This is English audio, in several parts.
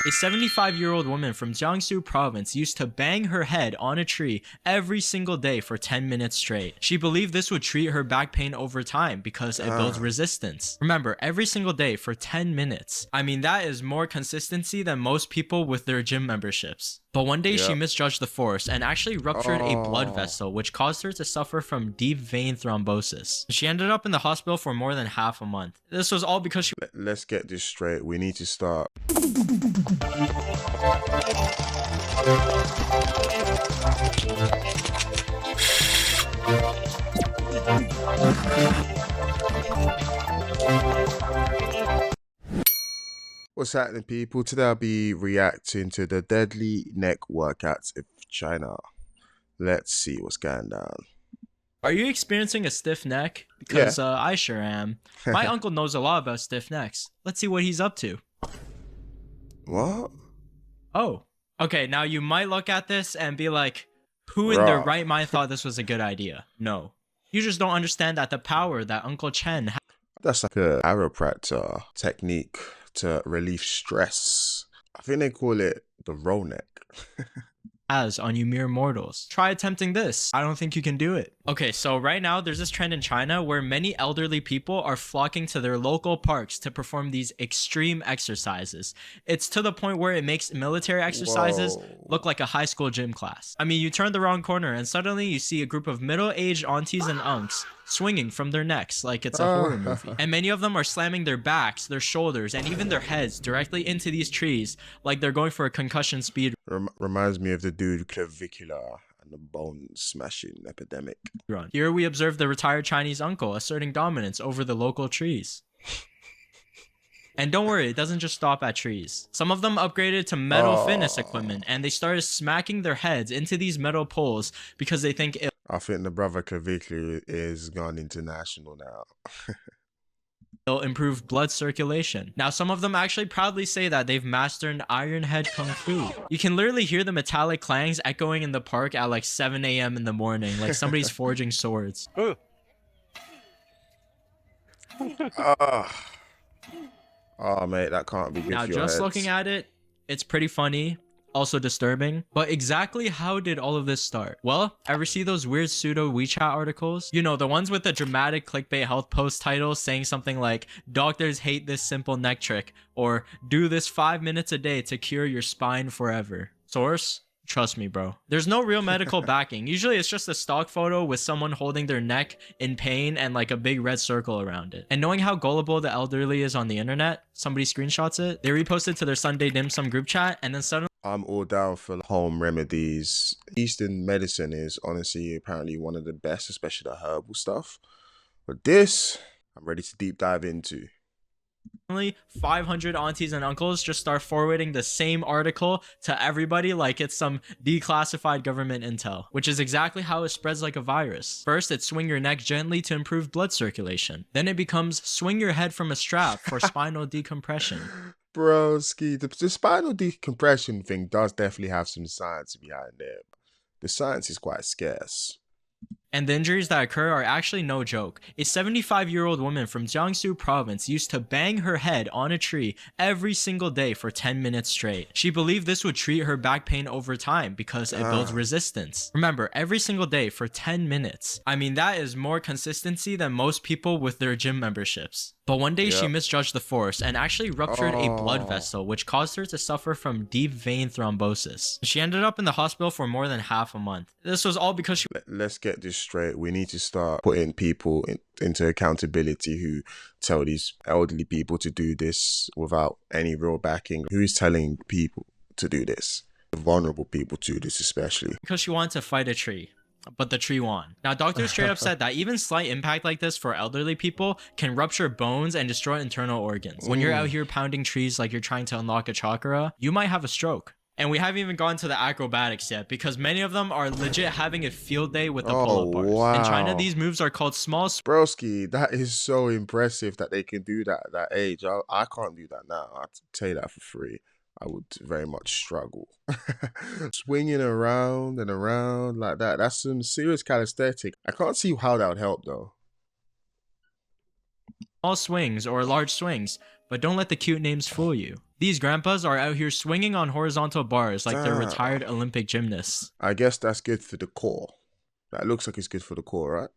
A 75-year-old woman from Jiangsu province used to bang her head on a tree every single day for 10 minutes straight. She believed this would treat her back pain over time because it builds resistance. Remember, every single day for 10 minutes. I mean, that is more consistency than most people with their gym memberships. But one day she misjudged the force and actually ruptured a blood vessel, which caused her to suffer from deep vein thrombosis. She ended up in the hospital for more than half a month. This was all because she— Let's get this straight. We need to start. What's happening, people? Today I'll be reacting to the deadly neck workouts of China. Let's see what's going down. Are you experiencing a stiff neck? Because I sure am. My uncle knows a lot about stiff necks. Let's see what he's up to. What? Oh. Okay, now you might look at this and be like, who in their right mind thought this was a good idea? No. You just don't understand that the power that Uncle Chen has. That's like a chiropractor technique to relieve stress. I think they call it the roll neck. On you mere mortals. Try attempting this. I don't think you can do it. Okay, so right now there's this trend in China where many elderly people are flocking to their local parks to perform these extreme exercises. It's to the point where it makes military exercises look like a high school gym class. I mean, you turn the wrong corner and suddenly you see a group of middle-aged aunties and unks swinging from their necks like it's a horror movie. And many of them are slamming their backs, their shoulders, and even their heads directly into these trees like they're going for a concussion speed Reminds me of the dude Clavicular and the bone smashing epidemic run. Here we observe the retired Chinese uncle asserting dominance over the local trees. And don't worry, it doesn't just stop at trees. Some of them upgraded to metal fitness equipment and they started smacking their heads into these metal poles because they think I think the brother Clavicular is gone international now. it'll improve blood circulation. Now, some of them actually proudly say that they've mastered Iron Head Kung Fu. You can literally hear the metallic clangs echoing in the park at like 7 a.m. in the morning, like somebody's forging swords. Oh, mate, that can't be good Now, for your just heads. looking at it, it's pretty funny. Also disturbing. But exactly how did all of this start? Well, ever see those weird pseudo WeChat articles? You know, the ones with the dramatic clickbait health post titles saying something like, doctors hate this simple neck trick, or do this 5 minutes a day to cure your spine forever. Source? Trust me, bro. There's no real medical backing. Usually it's just a stock photo with someone holding their neck in pain and like a big red circle around it. And knowing how gullible the elderly is on the internet, somebody screenshots it, they repost it to their Sunday dim sum group chat, and then suddenly I'm all down for home remedies. Eastern medicine is honestly apparently one of the best, especially the herbal stuff. But this, I'm ready to deep dive into. 500 aunties and uncles just start forwarding the same article to everybody like it's some declassified government intel, which is exactly how it spreads like a virus. First, it's swing your neck gently to improve blood circulation. Then it becomes swing your head from a strap for spinal decompression. Broski, the spinal decompression thing does definitely have some science behind it. The science is quite scarce. And the injuries that occur are actually no joke. A 75-year-old woman from Jiangsu province used to bang her head on a tree every single day for 10 minutes straight. She believed this would treat her back pain over time because it builds resistance. Remember, every single day for 10 minutes. I mean, that is more consistency than most people with their gym memberships. But one day she misjudged the force and actually ruptured a blood vessel, which caused her to suffer from deep vein thrombosis. She ended up in the hospital for more than half a month. This was all because she— Let's get this straight. We need to start putting people into accountability who tell these elderly people to do this without any real backing. Who is telling people to do this? The vulnerable people to do this especially. because she wanted to fight a tree. But the tree won. Now, doctors straight up said that even slight impact like this for elderly people can rupture bones and destroy internal organs. When you're out here pounding trees like you're trying to unlock a chakra, you might have a stroke. And we haven't even gone to the acrobatics yet because many of them are legit having a field day with the pull-up bars. Wow. In China, these moves are called small Broski, that is so impressive that they can do that at that age. I can't do that now. I'll tell you that for free. I would very much struggle. Swinging around and around like that, that's some serious calisthenics. I can't see how that would help though. small swings or large swings but don't let the cute names fool you. These grandpas are out here swinging on horizontal bars like they're retired Olympic gymnasts. I guess that's good for the core. That looks like it's good for the core, right?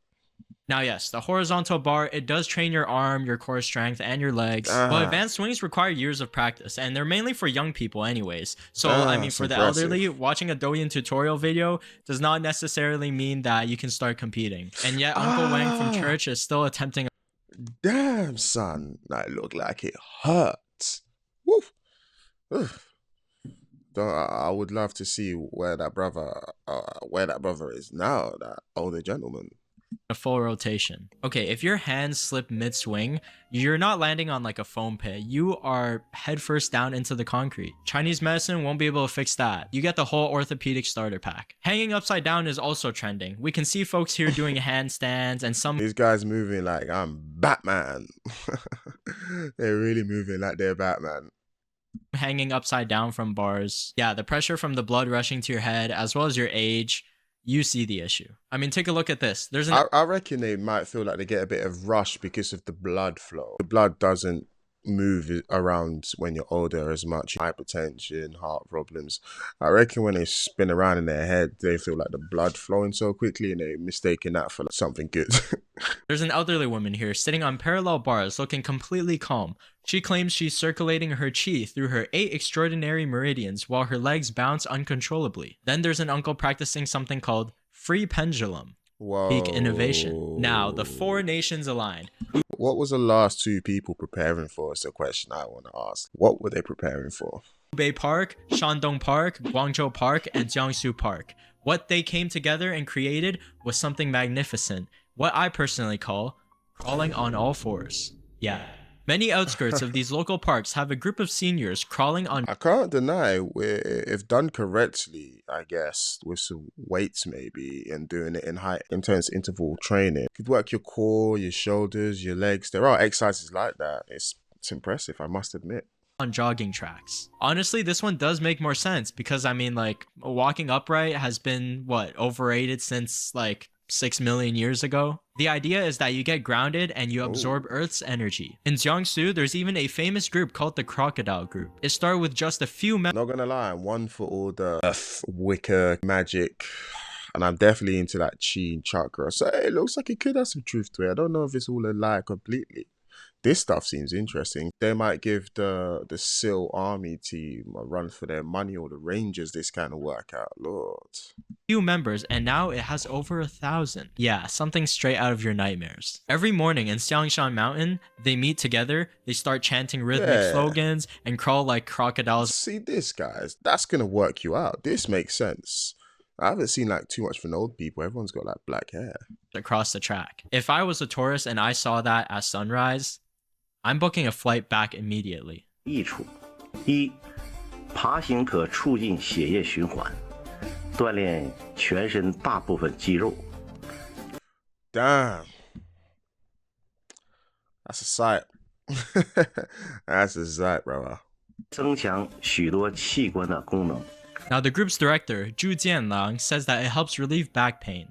Now, yes, the horizontal bar, it does train your arm, your core strength, and your legs. But advanced swings require years of practice, and they're mainly for young people anyways. So, I mean, for the elderly, watching a Douyin tutorial video does not necessarily mean that you can start competing. And yet, Uncle Wang from church is still attempting. Damn, son, that looked like it hurts. Woof. Oof. I would love to see where that brother is now, that older gentleman. A full rotation. Okay, if your hands slip mid-swing, you're not landing on like a foam pit. You are headfirst down into the concrete. Chinese medicine won't be able to fix that. You get the whole orthopedic starter pack. Hanging upside down is also trending. We can see folks here doing handstands and some... These guys moving like I'm Batman. They're really moving like they're Batman. Hanging upside down from bars. Yeah, the pressure from the blood rushing to your head as well as your age. You see the issue. I mean, take a look at this. I reckon they might feel like they get a bit of rush because of the blood flow. The blood doesn't move around when you're older as much. Hypertension, heart problems. I reckon when they spin around in their head, they feel like the blood flowing so quickly and they're mistaking that for like something good. There's an elderly woman here sitting on parallel bars looking completely calm. She claims she's circulating her chi through her 8 extraordinary meridians while her legs bounce uncontrollably. Then there's an uncle practicing something called free pendulum. Whoa. Peak innovation. Now, the 4 nations align. What was the last 2 people preparing for? Is the question I want to ask. What were they preparing for? Hubei Park, Shandong Park, Guangzhou Park, and Jiangsu Park. What they came together and created was something magnificent. What I personally call crawling on all fours. Yeah. Many outskirts of these local parks have a group of seniors crawling on... I can't deny, if done correctly, I guess, with some weights maybe, and doing it in high intense interval training, you could work your core, your shoulders, your legs. There are exercises like that. It's impressive, I must admit. On jogging tracks. Honestly, this one does make more sense because, I mean, like, walking upright has been, overrated since, 6 million years ago. The idea is that you get grounded and you absorb Earth's energy. In Jiangsu, there's even a famous group called the Crocodile Group. It started with just a few members. Not gonna lie, I'm one for all the Wicca magic, and I'm definitely into that chi chakra. So it looks like it could have some truth to it. I don't know if it's all a lie completely. This stuff seems interesting. They might give the SEAL army team a run for their money, or the Rangers this kind of workout. Lord. Few members, and now it has over 1,000. Yeah, something straight out of your nightmares. Every morning in Xiangshan Mountain, they meet together, they start chanting rhythmic slogans, and crawl like crocodiles. See this, guys? That's gonna work you out. This makes sense. I haven't seen too much for old people. Everyone's got black hair. Across the track. If I was a tourist and I saw that at sunrise, I'm booking a flight back immediately. 益处一，爬行可促进血液循环，锻炼全身大部分肌肉。 Damn, that's a sight. That's a sight, brother. 增强许多器官的功能。 Now, the group's director, Zhu Jianlang, says that it helps relieve back pain.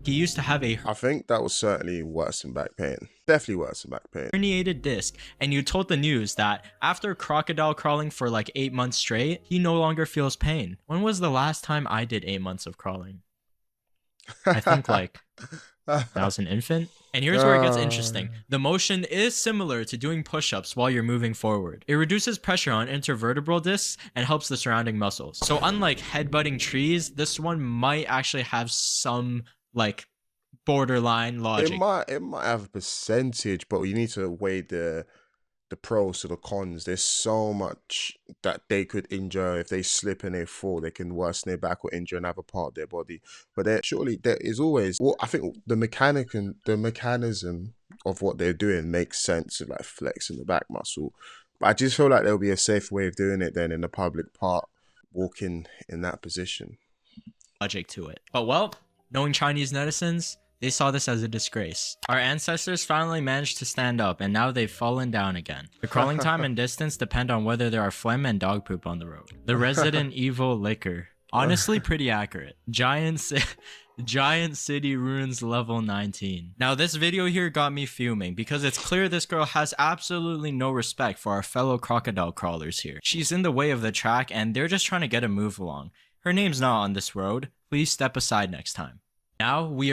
He used to have a I think that was certainly worse than back pain. Definitely worse than back pain. Herniated disc, and you told the news that after crocodile crawling for 8 months straight, he no longer feels pain. When was the last time I did 8 months of crawling? I think when I was an infant. And here's where it gets interesting. The motion is similar to doing push-ups while you're moving forward. It reduces pressure on intervertebral discs and helps the surrounding muscles. So unlike headbutting trees, this one might actually have some borderline logic. It might have a percentage, but you need to weigh the pros to the cons. There's so much that they could injure if they slip and they fall. They can worsen their back or injure another part of their body. But surely there is always. Well, I think the mechanism of what they're doing makes sense, of flexing the back muscle. But I just feel like there'll be a safe way of doing it then in the public park, walking in that position. Logic to it. But knowing Chinese netizens, they saw this as a disgrace. Our ancestors finally managed to stand up, and now they've fallen down again. The crawling time and distance depend on whether there are phlegm and dog poop on the road. The resident evil liquor Honestly, pretty accurate. Giant city ruins level 19. Now, this video here got me fuming because it's clear this girl has absolutely no respect for our fellow crocodile crawlers here. She's in the way of the track and they're just trying to get a move along. Her name's not on this road. Please step aside next time. Now we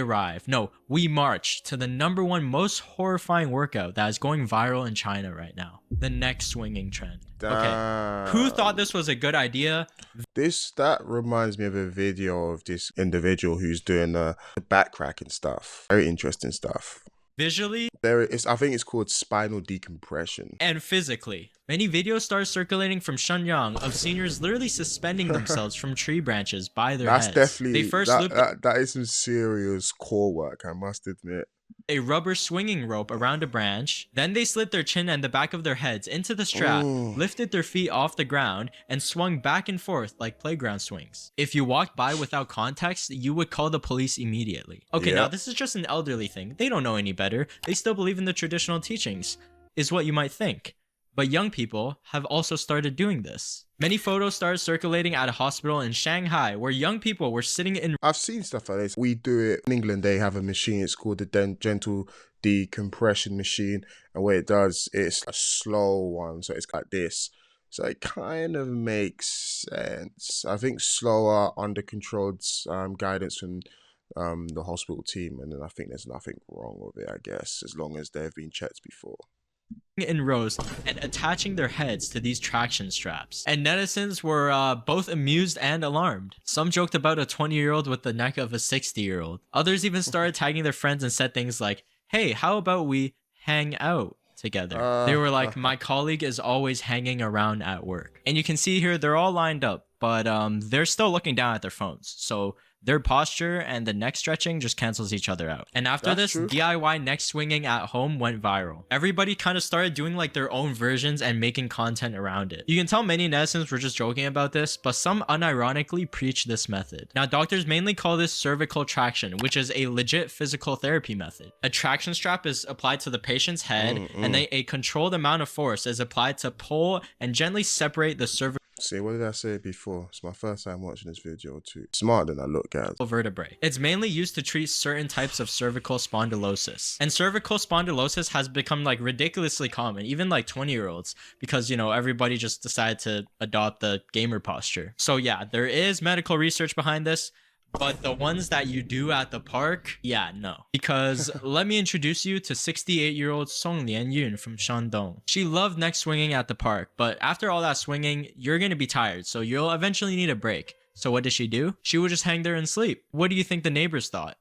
march to the #1 most horrifying workout that is going viral in China right now. The neck swinging trend. Okay, who thought this was a good idea? That reminds me of a video of this individual who's doing the back cracking stuff. Very interesting stuff. Visually, I think it's called spinal decompression. And physically. Many videos start circulating from Shenyang of seniors literally suspending themselves from tree branches by their heads. Definitely, that is some serious core work, I must admit. A rubber swinging rope around a branch, then they slid their chin and the back of their heads into the strap, lifted their feet off the ground, and swung back and forth like playground swings. If you walked by without context, you would call the police immediately. Okay, Now this is just an elderly thing. They don't know any better. They still believe in the traditional teachings, is what you might think. But young people have also started doing this. Many photos started circulating at a hospital in Shanghai where young people were sitting in... I've seen stuff like this. We do it in England. They have a machine. It's called the gentle decompression machine. And what it does, it's a slow one. So it's like this. So it kind of makes sense. I think slower, under controlled guidance from the hospital team. And then I think there's nothing wrong with it, I guess, as long as they've been checked before. In rows and attaching their heads to these traction straps. And netizens were both amused and alarmed. Some joked about a 20-year-old with the neck of a 60-year-old. Others even started tagging their friends and said things like, hey, how about we hang out together? They were like, my colleague is always hanging around at work. And you can see here, they're all lined up, but they're still looking down at their phones. So their posture and the neck stretching just cancels each other out. And after this, DIY neck swinging at home went viral. Everybody kind of started doing like their own versions and making content around it. You can tell many netizens were just joking about this, but some unironically preach this method. Now, doctors mainly call this cervical traction, which is a legit physical therapy method. A traction strap is applied to the patient's head, and then a controlled amount of force is applied to pull and gently separate the cervical... See, what did I say before? It's my first time watching this video too. Smarter than I look, guys. Vertebrae. It's mainly used to treat certain types of cervical spondylosis. And cervical spondylosis has become like ridiculously common, even like 20-year-olds, because, you know, everybody just decided to adopt the gamer posture. So yeah, there is medical research behind this. But the ones that you do at the park, yeah, no. Because let me introduce you to 68-year-old Song Lianyun from Shandong. She loved neck swinging at the park, but after all that swinging, you're gonna be tired, so you'll eventually need a break. So what did she do? She would just hang there and sleep. What do you think the neighbors thought?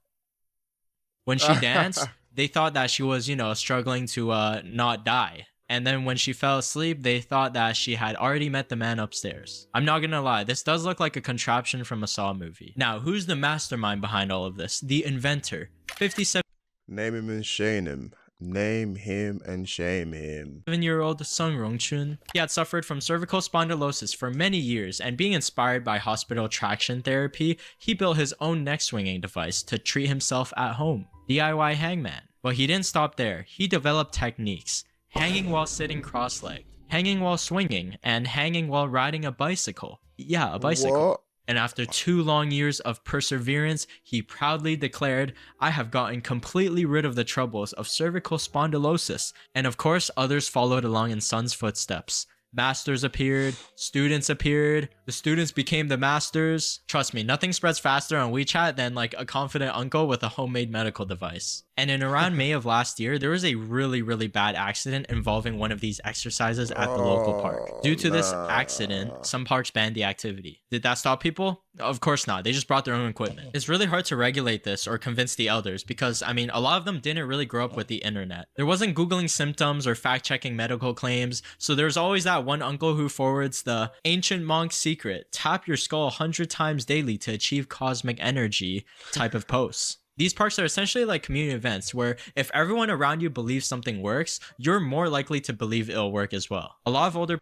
When she danced, they thought that she was, you know, struggling to not die. And then when she fell asleep, they thought that she had already met the man upstairs. I'm not gonna lie, this does look like a contraption from a Saw movie. Now, who's the mastermind behind all of this? The inventor. 57... Name him and shame him. Name him and shame him. 7-year-old Sung Rongchun. He had suffered from cervical spondylosis for many years, and being inspired by hospital traction therapy, he built his own neck swinging device to treat himself at home. DIY hangman. But he didn't stop there. He developed techniques. Hanging while sitting cross-legged, hanging while swinging, and hanging while riding a bicycle. Yeah, a bicycle. What? And after 2 long years of perseverance, he proudly declared, I have gotten completely rid of the troubles of cervical spondylosis. And of course, others followed along in Sun's footsteps. Masters appeared, students appeared, the students became the masters. Trust me, nothing spreads faster on WeChat than like a confident uncle with a homemade medical device. And in around May of last year, there was a really bad accident involving one of these exercises at the local park. Due to this accident, some parks banned the activity. Did that stop people? Of course not. They just brought their own equipment. It's really hard to regulate this or convince the elders because, I mean, a lot of them didn't really grow up with the internet. There wasn't Googling symptoms or fact-checking medical claims, so there's always that one uncle who forwards the ancient monk secret, tap your skull 100 times daily to achieve cosmic energy type of posts. These parks are essentially like community events where if everyone around you believes something works, you're more likely to believe it'll work as well. A lot of older...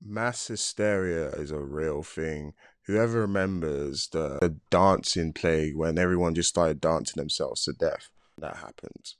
Mass hysteria is a real thing. Whoever remembers the dancing plague when everyone just started dancing themselves to death, that happened.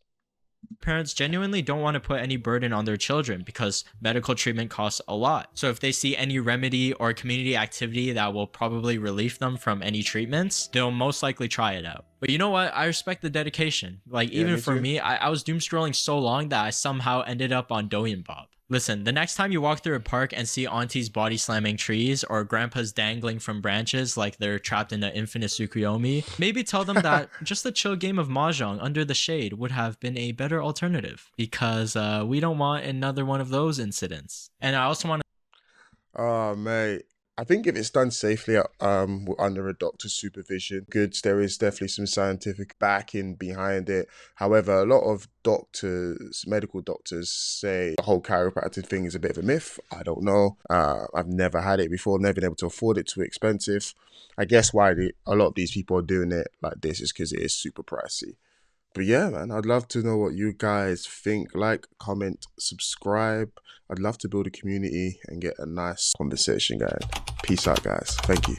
Parents genuinely don't want to put any burden on their children because medical treatment costs a lot. So if they see any remedy or community activity that will probably relieve them from any treatments, they'll most likely try it out. But you know what? I respect the dedication. Like, Yeah, even me for too. me, I was doom scrolling so long that I somehow ended up on Douyin Bob. Listen, the next time you walk through a park and see aunties body slamming trees or grandpas dangling from branches like they're trapped in an infinite Tsukuyomi, maybe tell them that just a chill game of Mahjong under the shade would have been a better alternative, because we don't want another one of those incidents. And I also want to Oh, mate. I think if it's done safely under a doctor's supervision, good. There is definitely some scientific backing behind it. However, a lot of doctors, medical doctors, say the whole chiropractic thing is a bit of a myth. I don't know. I've never had it before, never been able to afford it, too expensive. I guess why a lot of these people are doing it like this is because it is super pricey. But yeah, man, I'd love to know what you guys think. Like, comment, subscribe. I'd love to build a community and get a nice conversation going. Peace out, guys. Thank you.